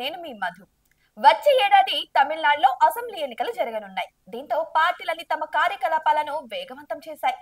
నేను మీ మధు. వచ్చే ఏడాది తమిళనాడులో అసెంబ్లీ ఎన్నికలు జరగనున్నాయి. దీంతో పార్టీలన్నీ తమ కార్యకలాపాలను వేగవంతం చేశాయి.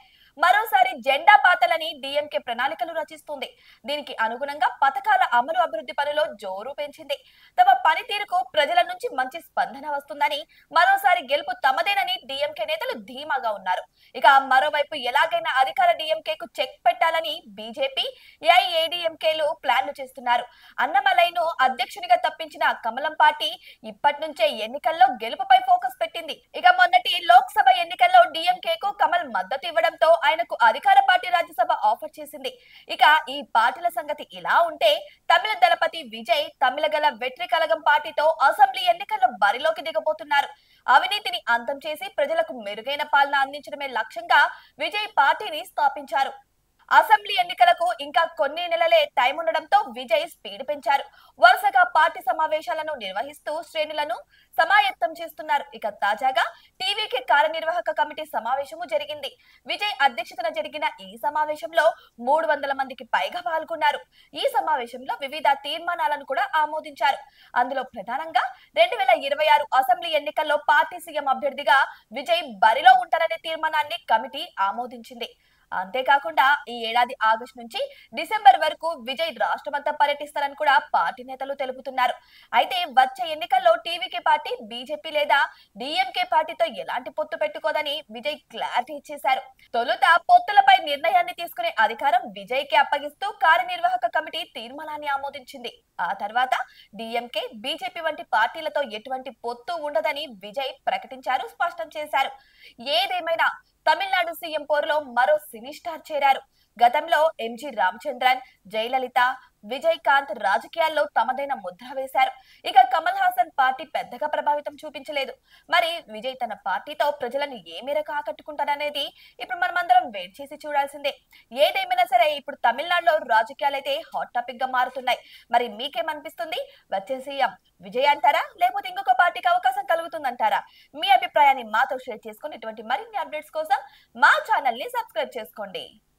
మరోసారి జెండా పాతలని డీఎంకే ప్రణాళికలు రచిస్తుంది. దీనికి అనుగుణంగా పథకాల అమలు అభివృద్ధి పనిలో జోరు పెంచింది. తమ పనితీరుకు ప్రజల నుంచి మంచి స్పందన వస్తుందని, మరోసారి గెలుపు తమదేనని డీఎంకే నేతలు ధీమాగా ఉన్నారు. ఇక మరోవైపు ఎలాగైనా అధికార డీఎంకేకు చెక్ పెట్టాలని బీజేపీ, ఏఐఏడీఎంకేలు ప్లాన్లు చేస్తున్నారు. అన్నమలైను అధ్యక్షునిగా తప్పించిన కమలం పార్టీ ఇప్పటి నుంచే ఎన్నికల్లో గెలుపుపై ఫోకస్ పెట్టింది. ఇక మొన్నటి లోక్సభ ఎన్నికల్లో డీఎంకేకు కమల్ మద్దతు ఇవ్వడంతో ఆయనకు అధికార పార్టీ రాజ్యసభ ఆఫర్ చేసింది. ఇక ఈ పార్టీల సంగతి ఇలా ఉంటే, తమిళ దళపతి విజయ్ తమిళగల వెట్రి కలగం పార్టీతో అసెంబ్లీ ఎన్నికల్లో బరిలోకి దిగబోతున్నారు. అవినీతిని అంతం చేసి ప్రజలకు మెరుగైన పాలన అందించడమే లక్ష్యంగా విజయ్ పార్టీని స్థాపించారు. అసెంబ్లీ ఎన్నికలకు ఇంకా కొన్ని నెలలే టైం ఉండడంతో విజయ్ స్పీడ్ పెంచారు. వరుసగా పార్టీ సమావేశాలను నిర్వహిస్తూ శ్రేణులను సమాయత్తం చేస్తున్నారు. ఇక తాజాగా టీవీకి కార్యనిర్వాహక కమిటీ సమావేశము జరిగింది. విజయ్ అధ్యక్షతన జరిగిన ఈ సమావేశంలో 300 మందికి పైగా పాల్గొన్నారు. ఈ సమావేశంలో వివిధ తీర్మానాలను కూడా ఆమోదించారు. అందులో ప్రధానంగా 2026 అసెంబ్లీ ఎన్నికల్లో పార్టీ సీఎం అభ్యర్థిగా విజయ్ బరిలో ఉంటారనే తీర్మానాన్ని కమిటీ ఆమోదించింది. అంతేకాకుండా ఈ ఏడాది ఆగస్టు నుంచి డిసెంబర్ వరకు విజయ్ రాష్ట్రమంతా పర్యటిస్తారని కూడా పార్టీ నేతలు తెలుపుతున్నారు. అయితే వచ్చే ఎన్నికల్లో టీవీకే పార్టీ బీజేపీ లేదా డీఎంకే పార్టీతో ఎలాంటి పొత్తు పెట్టుకోదని విజయ్ క్లారిటీ ఇచ్చేశారు. తొలుత పొత్తులపై నిర్ణయాన్ని తీసుకునే అధికారం విజయ్ కి అప్పగిస్తూ కార్యనిర్వాహక కమిటీ తీర్మానాన్ని ఆమోదించింది. ఆ తర్వాత డీఎంకే, బీజేపీ వంటి పార్టీలతో ఎటువంటి పొత్తు ఉండదని విజయ్ ప్రకటించారు, స్పష్టం చేశారు. ఏదేమైనా తమిళనాడు సీఎం పోరులో మరో సినీ స్టార్ చేరారు. గతంలో ఎంజి రామచంద్రన్, జయలలిత, విజయకాంత్ రాజకీయాల్లో తమదైన ముద్ర వేశారు. ఇక కమల్ హాసన్ పార్టీ పెద్దగా ప్రభావితం చూపించలేదు. మరి విజయ్ తన పార్టీతో ప్రజలను ఏ మేరకు ఆకట్టుకుంటారనేది ఇప్పుడు మనమందరం వెయిట్ చేసి చూడాల్సిందే. ఏదేమైనా సరే ఇప్పుడు తమిళనాడులో రాజకీయాలు అయితే హాట్ టాపిక్ గా మారుతున్నాయి. మరి మీకేమనిపిస్తుంది? వచ్చే సీఎం విజయ్ అంటారా, లేకపోతే ఇంకొక పార్టీకి అవకాశం కలుగుతుందంటారా? మీ అభిప్రాయాన్ని మాతో షేర్ చేసుకుని ఇటువంటి మరిన్ని అప్డేట్స్ కోసం మా ఛానల్ ని సబ్స్క్రైబ్ చేసుకోండి.